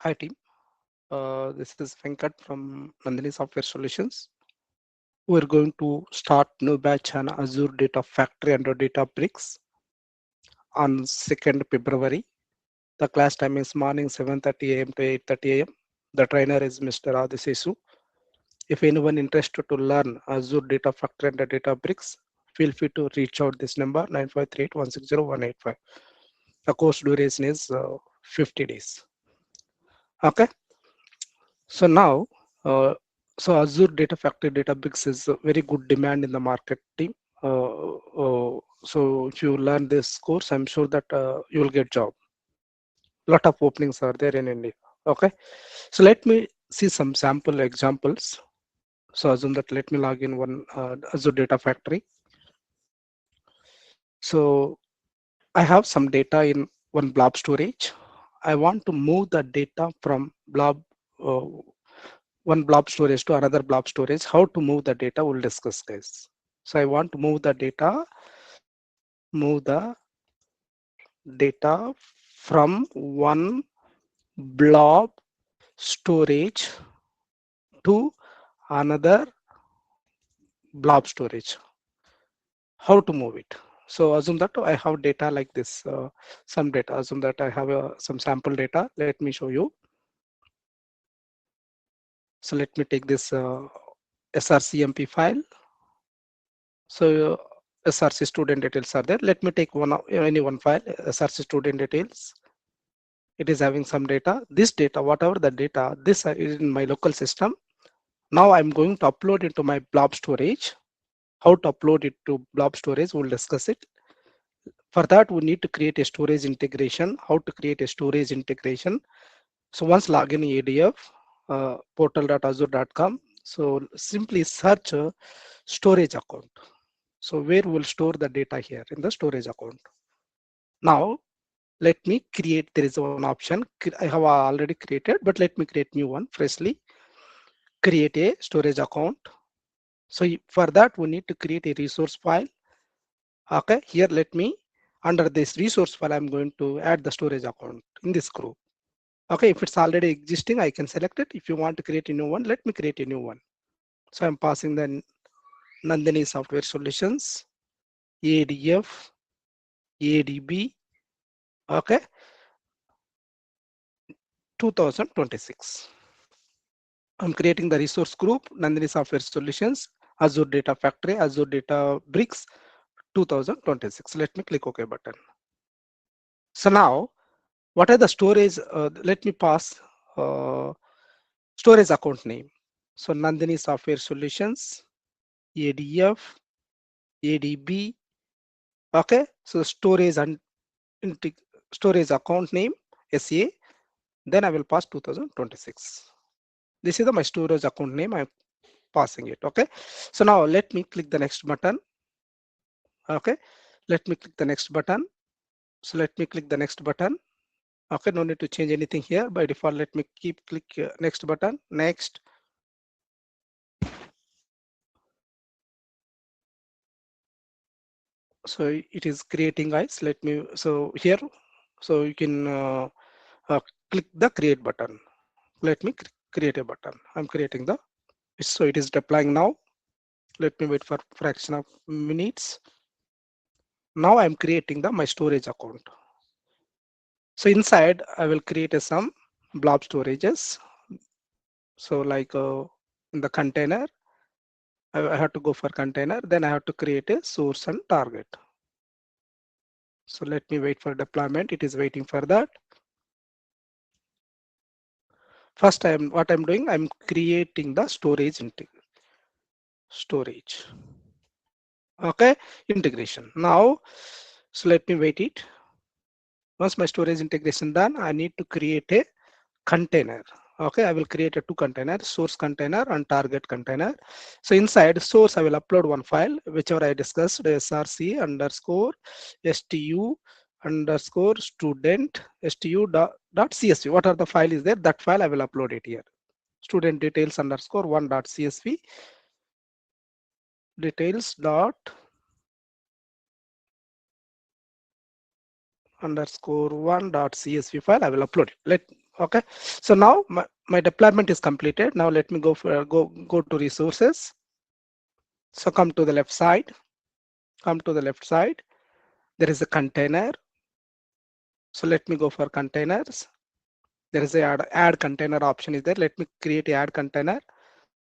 Hi team, this is Venkat from Nandini Software Solutions. We're going to start new batch on Azure Data Factory under Databricks on 2nd February. The class time is morning 7:30 a.m. to 8:30 a.m. The trainer is Mr. Adisesu. If anyone interested to learn Azure Data Factory under Databricks, feel free to reach out this number 9538160185. The course duration is 50 days. Okay. So now, uh, so Azure Data Factory Databricks is a very good demand in the market team. So if you learn this course, I'm sure that you will get job. Lot of openings are there in India. Okay, so let me see some sample examples. So assume that let me log in one Azure Data Factory. So I have some data in one blob storage. I want to move the data from blob uh, one blob storage to another blob storage. How to move the data, we'll discuss, guys. So I want to move the data from one blob storage to another blob storage. How to move it? So assume that I have data like this, some data. Assume that I have some sample data. Let me show you. So let me take this srcmp file. So src student details are there. Let me take any one file, src student details. It is having some data. This data, whatever the data, this is in my local system. Now I'm going to upload it to my blob storage. How to upload it to blob storage, we'll discuss it. For that, we need to create a storage integration. How to create a storage integration? So once log in ADF, portal.azure.com. So simply search storage account. So where we'll store the data here in the storage account. Now let me create, there is one option I have already created, but let me create new one freshly. Create a storage account. So for that we need to create a resource file. Okay, here let me, under this resource file, I'm going to add the storage account in this group. Okay, if it's already existing, I can select it. If you want to create a new one, let me create a new one. So I'm passing the Nandini Software Solutions, ADF, ADB, okay, 2026. I'm creating the resource group, Nandini Software Solutions, Azure Data Factory, Azure Databricks 2026. Let me click OK button. So now, what are the storage? Let me pass storage account name. So Nandini Software Solutions, ADF, ADB. Okay, so storage and storage account name SA. Then I will pass 2026. This is my storage account name. I'm passing it. Okay, so now let me click the next button. Okay, let me click the next button. So let me click the next button. Okay, no need to change anything here. By default, let me click next button. Next. So it is creating, guys. Let me, so here, so you can uh, click the create button. Let me create a button. I'm creating the, so it is deploying now. Let me wait for fraction of minutes. Now I'm creating my storage account. So inside I will create some blob storages. So like in the container, I have to go for container. Then I have to create a source and target. So let me wait for deployment. It is waiting for that. First, what I'm doing, I'm creating the storage storage. Okay, integration. Now, so let me wait it. Once my storage integration done, I need to create a container. Okay, I will create a two containers, source container and target container. So inside source, I will upload one file, whichever I discussed, src underscore stu underscore student stu.csv. What are the file is there? That file I will upload it here. Student details underscore one.csv details dot underscore one.csv file. I will upload it. Okay, so now my deployment is completed. Now let me go to resources. So come to the left side, come to the left side. There is a container. So let me go for containers. There is a add container option is there. Let me create a add container.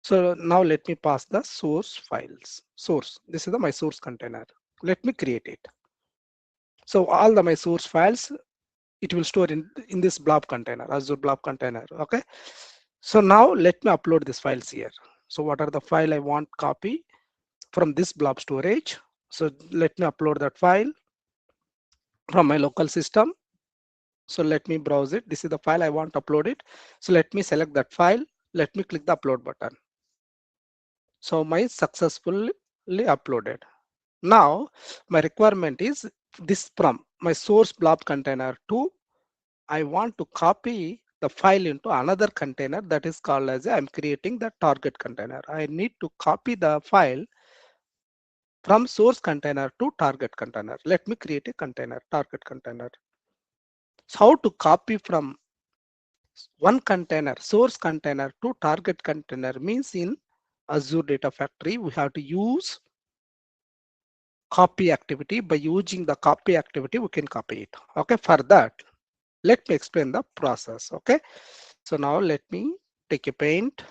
So now let me pass the source files. Source. This is my source container. Let me create it. So all my source files, it will store in this blob container, Azure blob container. Okay. So now let me upload these files here. So what are the file I want copy from this blob storage? So let me upload that file from my local system. So let me browse it. This is the file I want to upload it. So let me select that file. Let me click the upload button. So my successfully uploaded. Now my requirement is this from my source blob container to I want to copy the file into another container that is called as I'm creating the target container. I need to copy the file from source container to target container. Let me create a container, target container. So how to copy from one container, source container to target container means in Azure Data Factory, we have to use copy activity. By using the copy activity, we can copy it. Okay, for that, let me explain the process. Okay, so now let me take a paint.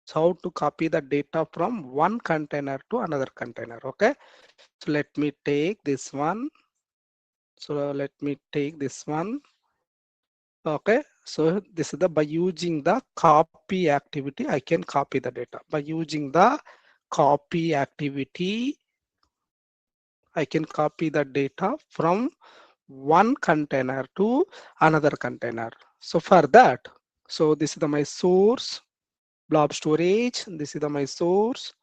So how to copy the data from one container to another container. Okay, so let me take this one. So let me take this one. Okay, so this is the by using the copy activity, I can copy the data. By using the copy activity, I can copy the data from one container to another container. So for that, so this is my source blob storage. This is my source.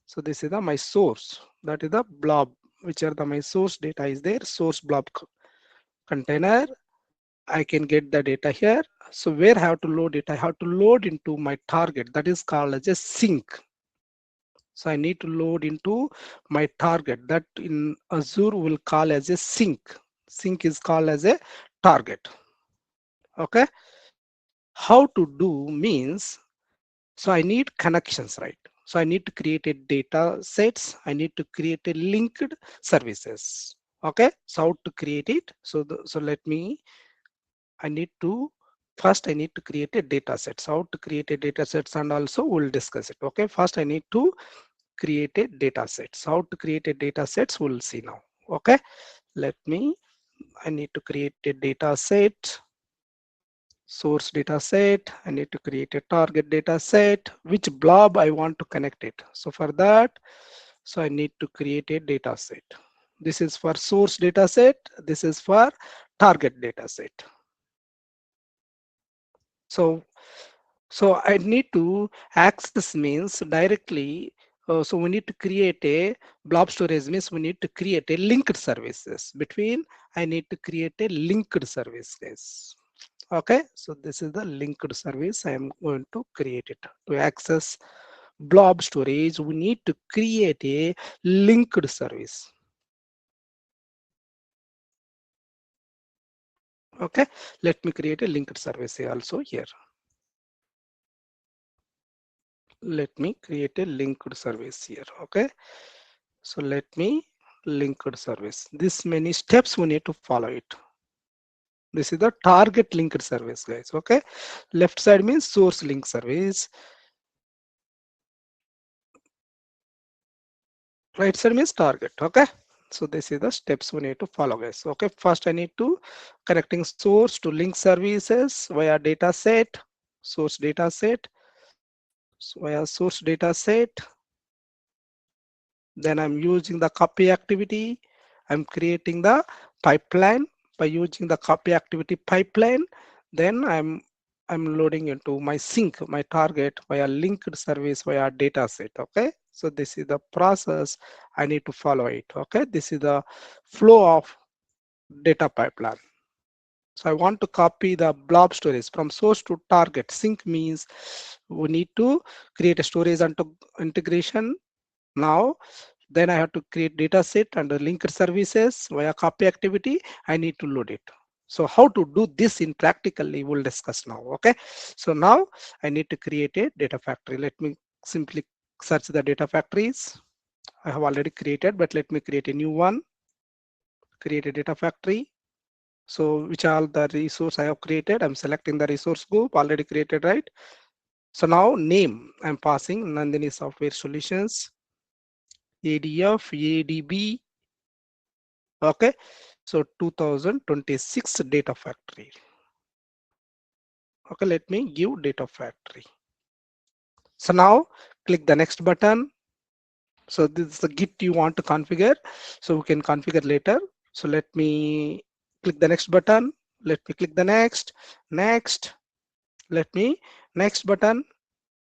So this is my source. That is the blob, which are my source data is there. Source blob container. I can get the data here. So where I have to load it? I have to load into my target. That is called as a sink. So I need to load into my target that in Azure will call as a sink. Sink is called as a target. Okay. How to do means, so I need connections, right? So I need to create a data sets. I need to create a linked services. Okay. So how to create it? So let me, I need to first I need to create a data set. So how to create a data sets and also we'll discuss it. Okay. First I need to create a data set. So how to create a data sets we'll see now. Okay. Let me, I need to create a data set, source data set. I need to create a target data set, which blob I want to connect it. So for that, so I need to create a data set. This is for source data set. This is for target data set. So I need to access means directly. So we need to create a blob storage means we need to create a linked services between. I need to create a linked service, guys. Okay, so this is the linked service. I am going to create it. To access blob storage, we need to create a linked service. Okay, let me create a linked service also here. Let me create a linked service here. Okay, so let me linked service. This many steps we need to follow it. This is the target linked service, guys. Okay, left side means source link service, right side means target. Okay, so this is the steps we need to follow, guys. Okay, first I need to connecting source to link services via data set, source data set, so via source data set. Then I'm using the copy activity. I'm creating the pipeline by using the copy activity pipeline. Then I'm loading into my sink, my target via linked service via data set. Okay, so this is the process I need to follow it. Okay, this is the flow of data pipeline. So I want to copy the blob storage from source to target. Sink means we need to create a storage and integration. Now then I have to create data set and the linked services via copy activity. I need to load it. So how to do this in practically we'll discuss now. Okay, so now I need to create a data factory. Let me simply search the data factories. I have already created, but let me create a new one. Create a data factory. So which are the resource I have created? I'm selecting the resource group already created, right? So now name I'm passing Nandini Software Solutions, ADF, ADB. Okay, so 2026 data factory. Okay, let me give data factory. So now click the next button. So this is the Git you want to configure. So we can configure later. So let me click the next button. Let me click the next, next. Let me next button.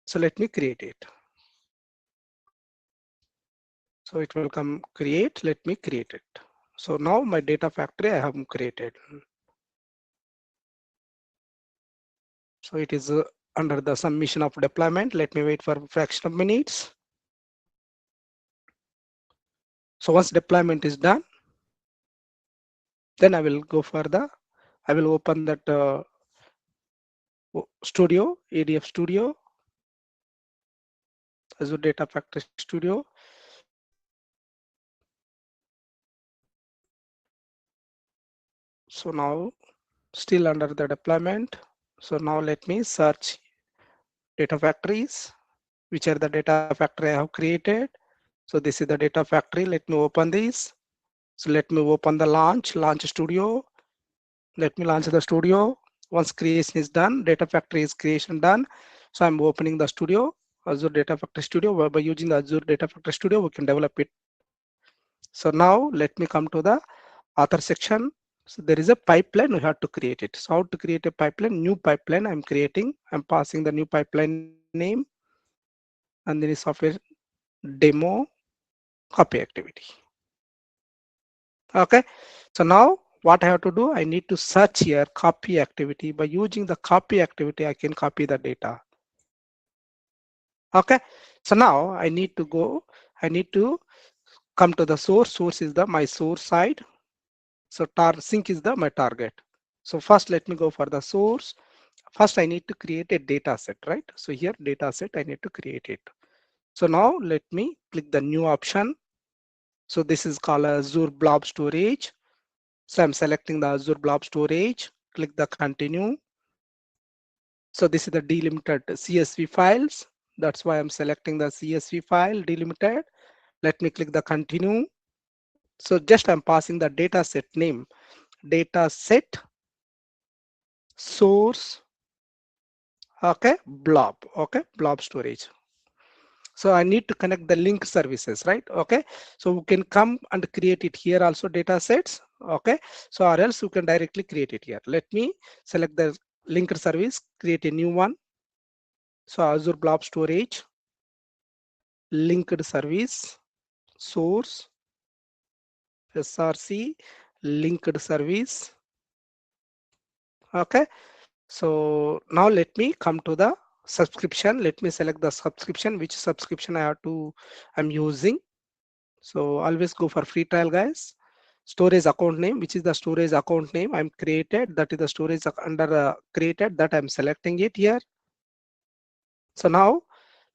So let me create it. So it will come create. Let me create it. So now my data factory I have created. So it is under the submission of deployment. Let me wait for a fraction of minutes. So once deployment is done, then I will go for I will open that studio, ADF studio, Azure Data Factory Studio. So now still under the deployment. So now let me search data factories, which are the data factory I have created. So this is the data factory. Let me open this. So let me open the launch studio. Let me launch the studio. Once creation is done, data factory is creation done. So I'm opening the studio, Azure Data Factory Studio. By using the Azure Data Factory Studio, we can develop it. So now let me come to the author section. So there is a pipeline, we have to create it. So how to create a pipeline? New pipeline I'm creating. I'm passing the new pipeline name, NandiniSoftware demo copy activity. Okay. So now what I have to do, I need to search here copy activity. By using the copy activity, I can copy the data. Okay. So now I need to come to the source. Source is my source side. So sync is my target. So first let me go for the source. First I need to create a data set, right? So here data set I need to create it. So now let me click the new option. So this is called Azure Blob Storage. So I'm selecting the Azure Blob Storage, click the continue. So this is the delimited CSV files. That's why I'm selecting the CSV file delimited. Let me click the continue. So just I'm passing the data set name, data set source, okay, blob, okay, blob storage. So I need to connect the link services, right? Okay, so we can come and create it here also data sets. Okay, so or else you can directly create it here. Let me select the linked service, create a new one. So Azure Blob Storage, linked service, source, SRC, linked service. Okay, so now let me come to the subscription. Let me select the subscription, which subscription I'm using. So always go for free trial, guys. Storage account name, which is the storage account name I'm created. That is the storage under created that I'm selecting it here. So now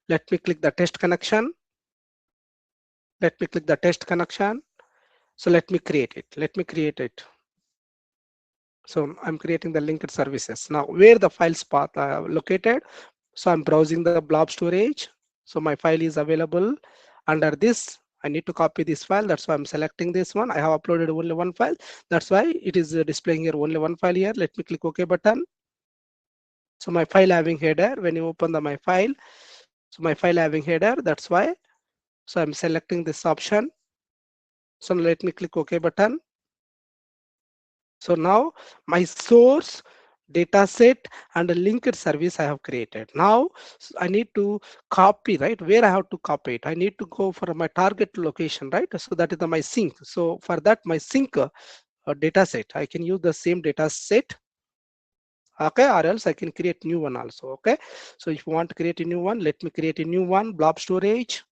let me click the test connection. Let me click the test connection. So let me create it. Let me create it. So I'm creating the linked services. Now where the files path located. So I'm browsing the blob storage. So my file is available under this. I need to copy this file. That's why I'm selecting this one. I have uploaded only one file. That's why it is displaying here only one file here. Let me click OK button. So my file having header. When you open my file, so my file having header. That's why. So I'm selecting this option. So let me click OK button. So now my source data set and a linked service I have created. Now I need to copy, right? Where I have to copy it? I need to go for my target location, right? So that is my sync. So for that, my sync data set, I can use the same data set. Okay, or else I can create new one also. Okay, so if you want to create a new one, let me create a new one, blob storage.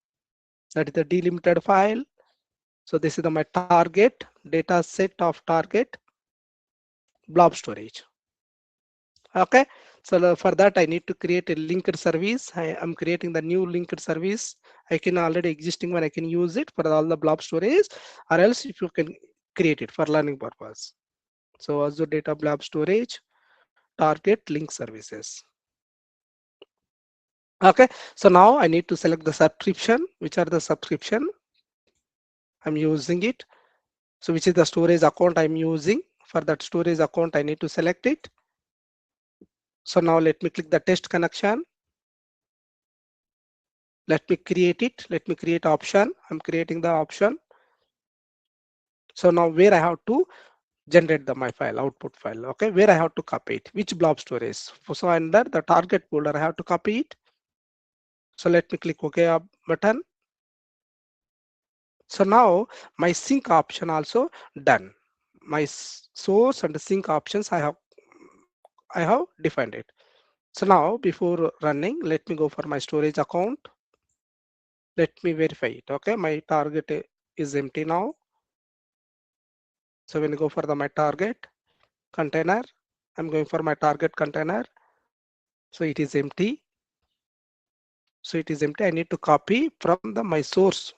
That is the delimited file. So this is my target data set of target blob storage. Okay, so for that I need to create a linked service. I am creating the new linked service. I can already existing one, I can use it for all the blob storage, or else if you can create it for learning purpose. So Azure Data Blob Storage, target link services. Okay, so now I need to select the subscription. Which are the subscription I'm using it? So which is the storage account I'm using? For that storage account, I need to select it. So now let me click the test connection. Let me create it. Let me create option. I'm creating the option. So now where I have to generate my file, output file. Okay, where I have to copy it, which blob storage. So under the target folder, I have to copy it. So let me click OK button. So now my sync option also done. My source and sync options I have defined it. So now before running, let me go for my storage account. Let me verify it. Okay, my target is empty now. So when I go for my target container, I'm going for my target container. So it is empty. So it is empty. I need to copy from my source,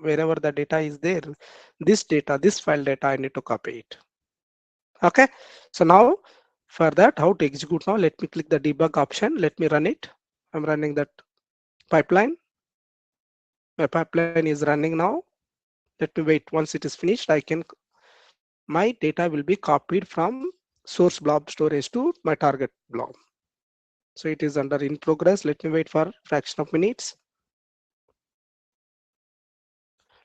wherever the data is there. This data, this file data, I need to copy it. Okay, so now for that, how to execute now? Let me click the debug option. Let me run it. I'm running that pipeline. My pipeline is running now. Let me wait. Once it is finished, my data will be copied from source blob storage to my target blob. So it is under in progress. Let me wait for fraction of minutes.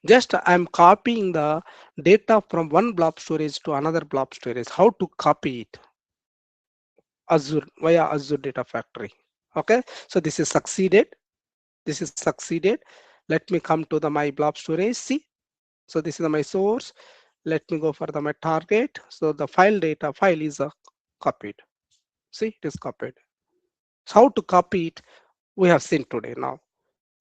Just I'm copying the data from one blob storage to another blob storage. How to copy it? Azure, via Azure Data Factory. Okay, so this is succeeded. This is succeeded. Let me come to my blob storage. See, so this is my source. Let me go for my target. So the file is copied. See, it is copied. So how to copy it? We have seen today now.